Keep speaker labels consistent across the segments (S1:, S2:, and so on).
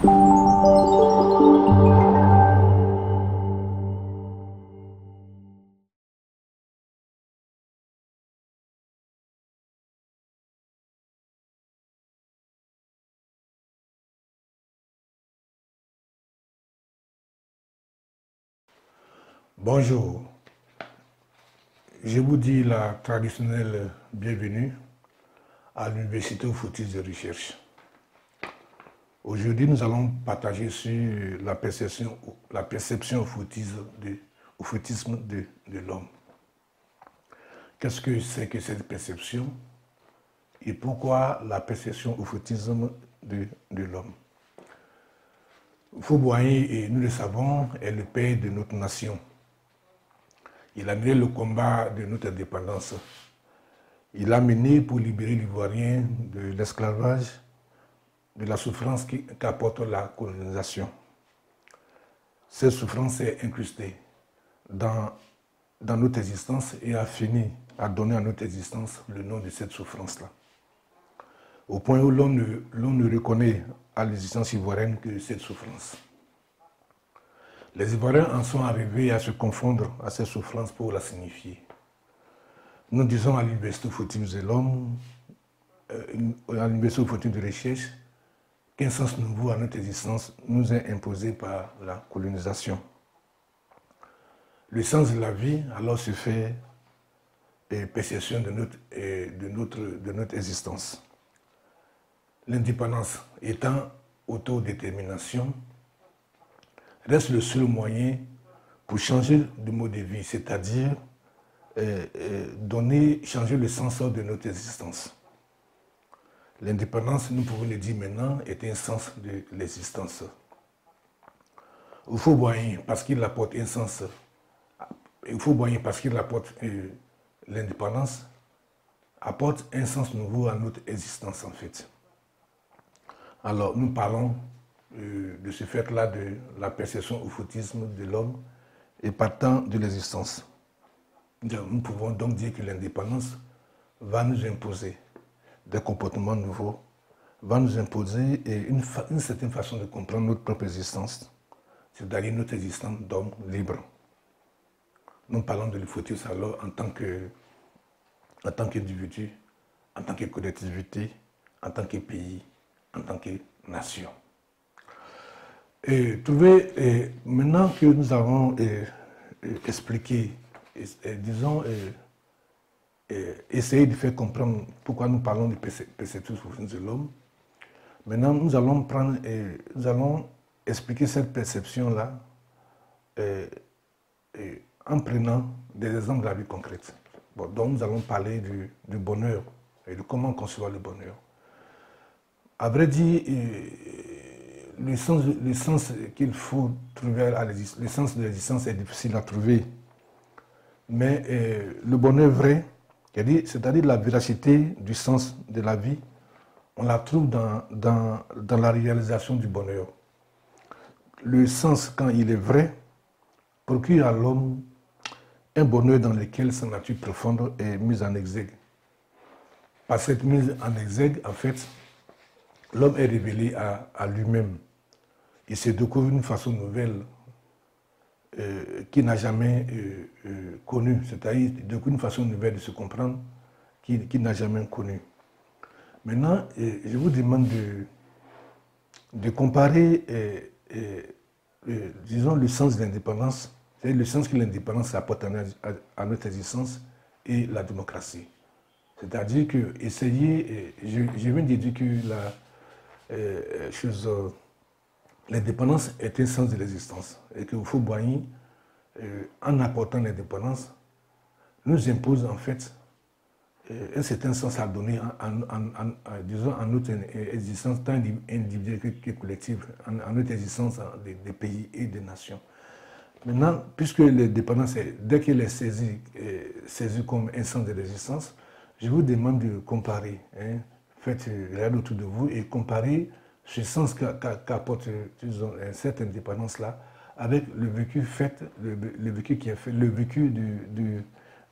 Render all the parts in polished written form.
S1: Bonjour, je vous dis la traditionnelle bienvenue à l'Université Oufoutis de Recherche. Aujourd'hui, nous allons partager sur la perception oufoutisme de l'homme. Qu'est-ce que c'est que cette perception et pourquoi la perception oufoutisme de l'homme? Houphouët-Boigny, et nous le savons, est le père de notre nation. Il a mené le combat de notre indépendance. Il a mené pour libérer l'Ivoirien de l'esclavage, de la souffrance qu'apporte la colonisation. Cette souffrance est incrustée dans notre existence et a fini à donner à notre existence le nom de cette souffrance-là. Au point où l'on ne reconnaît à l'existence ivoirienne que cette souffrance. Les Ivoiriens en sont arrivés à se confondre à cette souffrance pour la signifier. Nous disons à l'Université Oufoutis de l'homme, à l'Université Oufoutis de recherche, qu'un sens nouveau à notre existence nous est imposé par la colonisation. Le sens de la vie alors se fait perception de notre existence. L'indépendance étant autodétermination, reste le seul moyen pour changer de mode de vie, c'est-à-dire changer le sens de notre existence. L'indépendance, nous pouvons le dire maintenant, est un sens de l'existence. Houphouët-Boigny, parce qu'il apporte un sens, parce qu'il apporte l'indépendance, apporte un sens nouveau à notre existence en fait. Alors, nous parlons de ce fait-là de la perception oufoutisme de l'homme et partant de l'existence. Nous pouvons donc dire que l'indépendance va nous imposer des comportements nouveaux, va nous imposer une certaine façon de comprendre notre propre existence, c'est-à-dire notre existence d'homme libre. Nous parlons de l'oufoutisme alors en tant qu'individu, en tant que collectivité, en tant que pays, en tant que nation. Maintenant que nous avons expliqué, disons, essayé de faire comprendre pourquoi nous parlons de perception de l'homme, maintenant nous allons expliquer cette perception-là en prenant des exemples de la vie concrète. Bon, donc nous allons parler du bonheur et de comment concevoir le bonheur. À vrai dire, le sens qu'il faut trouver à l'existence, le sens de l'existence est difficile à trouver. Mais le bonheur vrai, c'est-à-dire la véracité du sens de la vie, on la trouve dans la réalisation du bonheur. Le sens, quand il est vrai, procure à l'homme un bonheur dans lequel sa nature profonde est mise en exergue. Par cette mise en exergue, en fait, l'homme est révélé à lui-même. Il se découvre une façon nouvelle qu'il n'a jamais connue, c'est-à-dire il découvre une façon nouvelle de se comprendre qu'il n'a jamais connue. Maintenant, je vous demande de comparer, disons, le sens de l'indépendance, c'est-à-dire le sens que l'indépendance apporte à notre existence et la démocratie. C'est-à-dire que je viens de dire que l'indépendance est un sens de l'existence et que Houphouët-Boigny, en apportant l'indépendance, nous impose en fait un certain sens à donner disons, à notre existence tant individuelle que collective, à notre existence des pays et des nations. Maintenant, puisque l'indépendance, dès qu'elle est saisie comme un sens de l'existence, je vous demande de comparer. Faites regarder autour de vous et comparer ce sens qu'apporte cette indépendance-là avec le vécu qui est fait, le vécu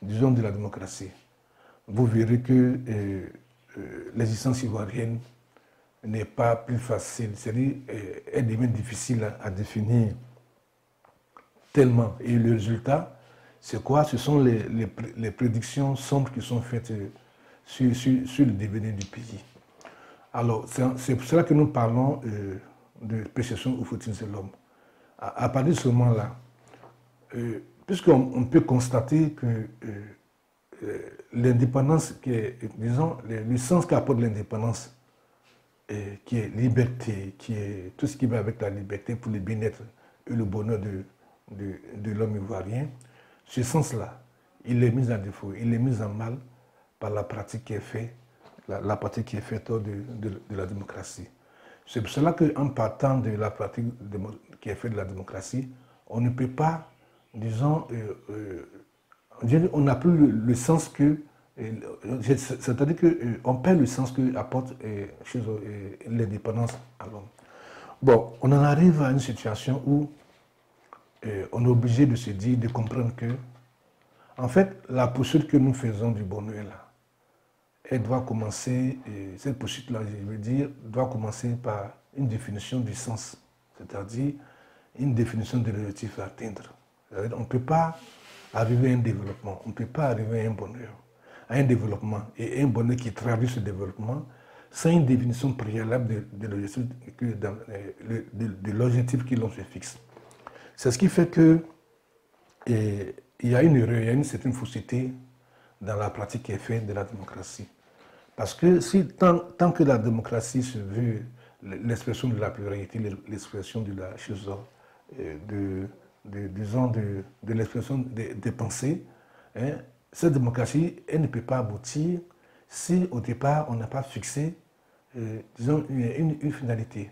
S1: disons, de la démocratie. Vous verrez que l'existence ivoirienne n'est pas plus facile, c'est-à-dire elle devient difficile à définir tellement. Et le résultat, c'est quoi? Ce sont les prédictions sombres qui sont faites sur le devenir du pays. Alors, c'est pour cela que nous parlons de perception ou faut-il de l'homme. À partir de ce moment-là, puisqu'on peut constater que l'indépendance, disons, le sens qu'apporte l'indépendance, qui est liberté, qui est tout ce qui va avec la liberté pour le bien-être et le bonheur de l'homme ivoirien, ce sens-là, il est mis à défaut, il est mis en mal par la pratique qui est faite, la pratique qui est faite de la démocratie. C'est pour cela qu'en partant de la pratique qui est faite de la démocratie, on ne peut pas, disons, on n'a plus le sens que, c'est-à-dire qu'on perd le sens que apporte l'indépendance à l'homme. Bon, on en arrive à une situation où on est obligé de se dire, de comprendre que, en fait, la poursuite que nous faisons du bonheur là, elle doit commencer, cette poursuite-là, je veux dire, doit commencer par une définition du sens, c'est-à-dire une définition de l'objectif à atteindre. On ne peut pas arriver à un développement, on ne peut pas arriver à un bonheur, à un développement et un bonheur qui traduit ce développement sans une définition préalable de l'objectif que l'on se fixe. C'est ce qui fait que il y a une erreur, il y a une certaine fausseté dans la pratique qui est faite de la démocratie. Parce que tant que la démocratie se veut l'expression de la pluralité, l'expression de la chose, disons, de l'expression des pensées, hein, cette démocratie, elle ne peut pas aboutir si au départ on n'a pas fixé, disons, une finalité.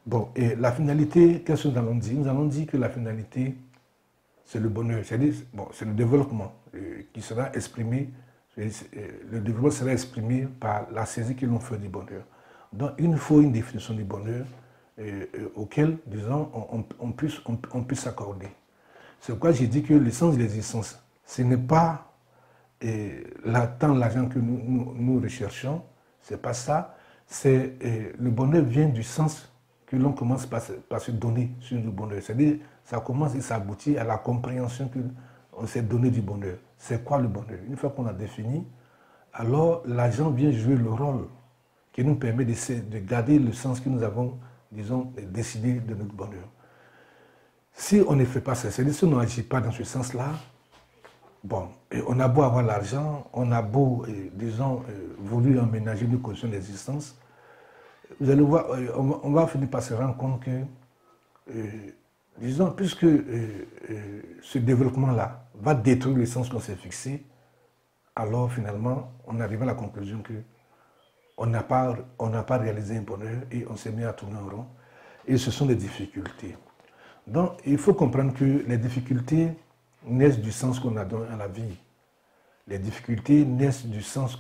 S1: Bon, et la finalité, qu'est-ce que nous allons dire? Nous allons dire que la finalité, c'est le bonheur, c'est-à-dire, bon, c'est le développement qui sera exprimé, le développement sera exprimé par la saisie que l'on fait du bonheur. Donc, il nous faut une définition du bonheur auquel, disons, on puisse s'accorder. C'est pourquoi j'ai dit que l'essence de l'existence, ce n'est pas tant l'argent que nous recherchons, c'est pas ça, c'est le bonheur vient du sens que l'on commence par se donner sur le bonheur. C'est-à-dire, ça commence et ça aboutit à la compréhension qu'on s'est donné du bonheur. C'est quoi le bonheur? Une fois qu'on a défini, alors l'argent vient jouer le rôle qui nous permet de garder le sens que nous avons, disons, décidé de notre bonheur. Si on ne fait pas ça, c'est-à-dire si on n'agit pas dans ce sens-là, bon, on a beau avoir l'argent, on a beau, disons, voulu emménager nos conditions d'existence, vous allez voir, on va finir par se rendre compte que, disons, puisque ce développement-là va détruire le sens qu'on s'est fixé, alors finalement, on arrive à la conclusion que on n'a pas réalisé un bonheur et on s'est mis à tourner en rond. Et ce sont des difficultés. Donc, il faut comprendre que les difficultés naissent du sens qu'on a donné à la vie. Les difficultés naissent du sens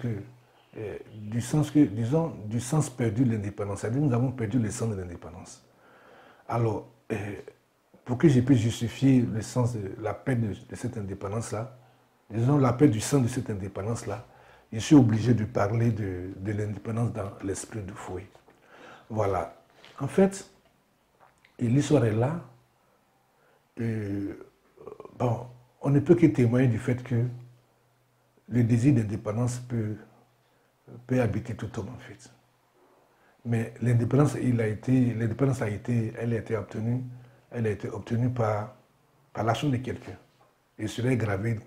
S1: disons, du sens perdu de l'indépendance. C'est-à-dire que nous avons perdu le sens de l'indépendance. Alors, pour que je puisse justifier le sens de la perte de cette indépendance-là, disons la perte du sens de cette indépendance-là, je suis obligé de parler de l'indépendance dans l'esprit du fouet. Voilà. En fait, l'histoire est là. Bon, on ne peut que témoigner du fait que le désir d'indépendance peut habiter tout homme, en fait. Mais l'indépendance, elle a été obtenue par l'action de quelqu'un. Et serait gravée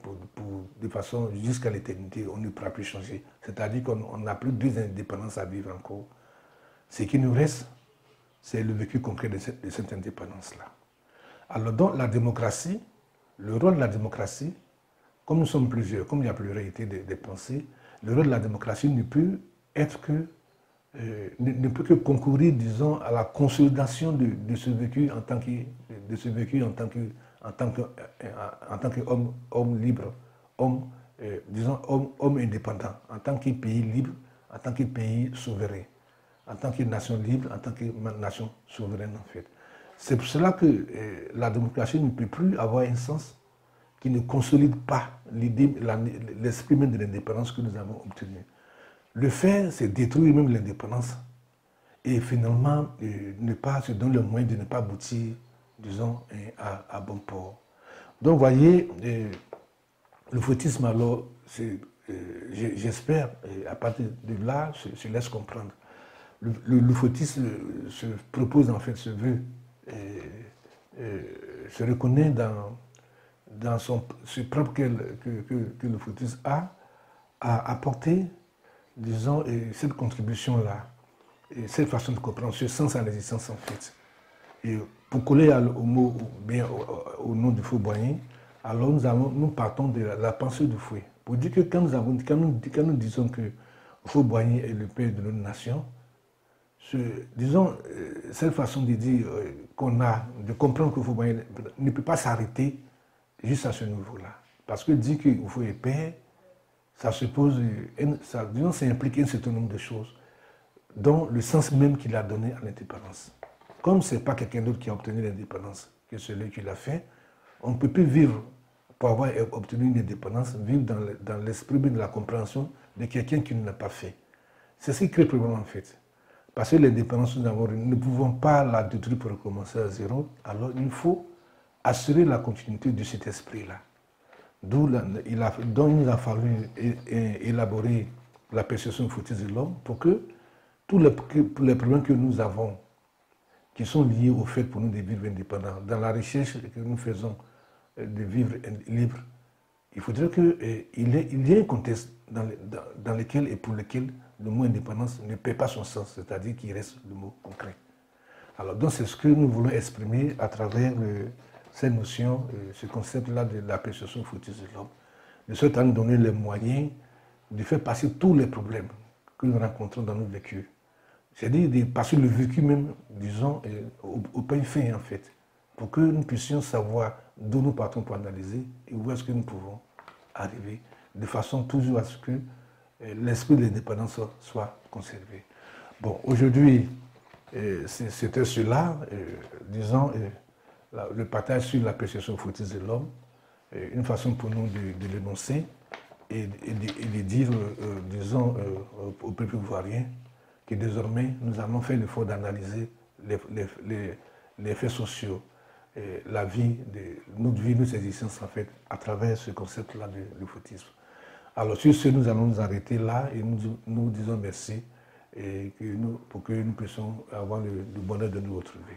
S1: de façon jusqu'à l'éternité, on ne pourra plus changer. C'est-à-dire qu'on n'a plus deux indépendances à vivre encore. Ce qui nous reste, c'est le vécu concret de cette indépendance-là. Alors donc la démocratie, le rôle de la démocratie, comme nous sommes plusieurs, comme il y a pluralité des pensées, le rôle de la démocratie ne peut que concourir, disons, à la consolidation de ce vécu en tant qu'homme libre, homme indépendant, en tant que pays libre, en tant que pays souverain, en tant que nation libre, en tant que nation souveraine en fait. C'est pour cela que la démocratie ne peut plus avoir un sens qui ne consolide pas l'esprit même de l'indépendance que nous avons obtenu. Le faire, c'est détruire même l'indépendance et finalement ne pas se donner le moyen de ne pas aboutir, disons, à bon port. Donc, vous voyez, le foutisme, alors, j'espère, à partir de là, se laisse comprendre. Le foutisme se propose, en fait, se veut, se reconnaît dans ce propre que le foutisme a apporté, disons, cette contribution-là, et cette façon de comprendre, ce sens à l'existence, en fait. Et pour coller au mot, bien au nom du Fauboyant, alors nous partons de la pensée du Fouet. Pour dire que quand nous disons que Fauboyant est le père de notre nation, disons, cette façon de dire qu'on a, de comprendre que Fauboyant ne peut pas s'arrêter juste à ce niveau-là. Parce que dire que Fouet est père, ça suppose, disons, ça implique un certain nombre de choses, dont le sens même qu'il a donné à l'indépendance. Comme ce n'est pas quelqu'un d'autre qui a obtenu l'indépendance que celui qui l'a fait, on ne peut plus vivre, pour avoir obtenu une indépendance, vivre dans l'esprit de la compréhension de quelqu'un qui ne l'a pas fait. C'est ce qui crée le problème en fait. Parce que l'indépendance, nous ne pouvons pas la détruire pour recommencer à zéro, alors il faut assurer la continuité de cet esprit-là. Dont il nous a fallu élaborer la perception foutiste de l'homme pour que tous les problèmes que nous avons, qui sont liés au fait pour nous de vivre indépendants, dans la recherche que nous faisons de vivre libre, il faudrait qu'il y ait un contexte dans lequel et pour lequel le mot indépendance ne perd pas son sens, c'est-à-dire qu'il reste le mot concret. Alors, donc, c'est ce que nous voulons exprimer à travers cette notion, ce concept-là de la perception foutiste de l'homme, de sorte à nous donner les moyens de faire passer tous les problèmes que nous rencontrons dans nos vécus. C'est-à-dire de passer le vécu même, disons, au pain fin, en fait, pour que nous puissions savoir d'où nous partons pour analyser et où est-ce que nous pouvons arriver, de façon toujours à ce que l'esprit de l'indépendance soit conservé. Bon, aujourd'hui, c'était cela, disons, le partage sur la perception foutiste de l'homme, une façon pour nous de l'énoncer et de dire, disons, au peuple ivoirien que désormais, nous allons faire l'effort d'analyser les faits sociaux, la vie, notre vie, notre existence, en fait, à travers ce concept-là du foutisme. Alors, sur ce, nous allons nous arrêter là et nous disons merci pour que nous puissions avoir le bonheur de nous retrouver.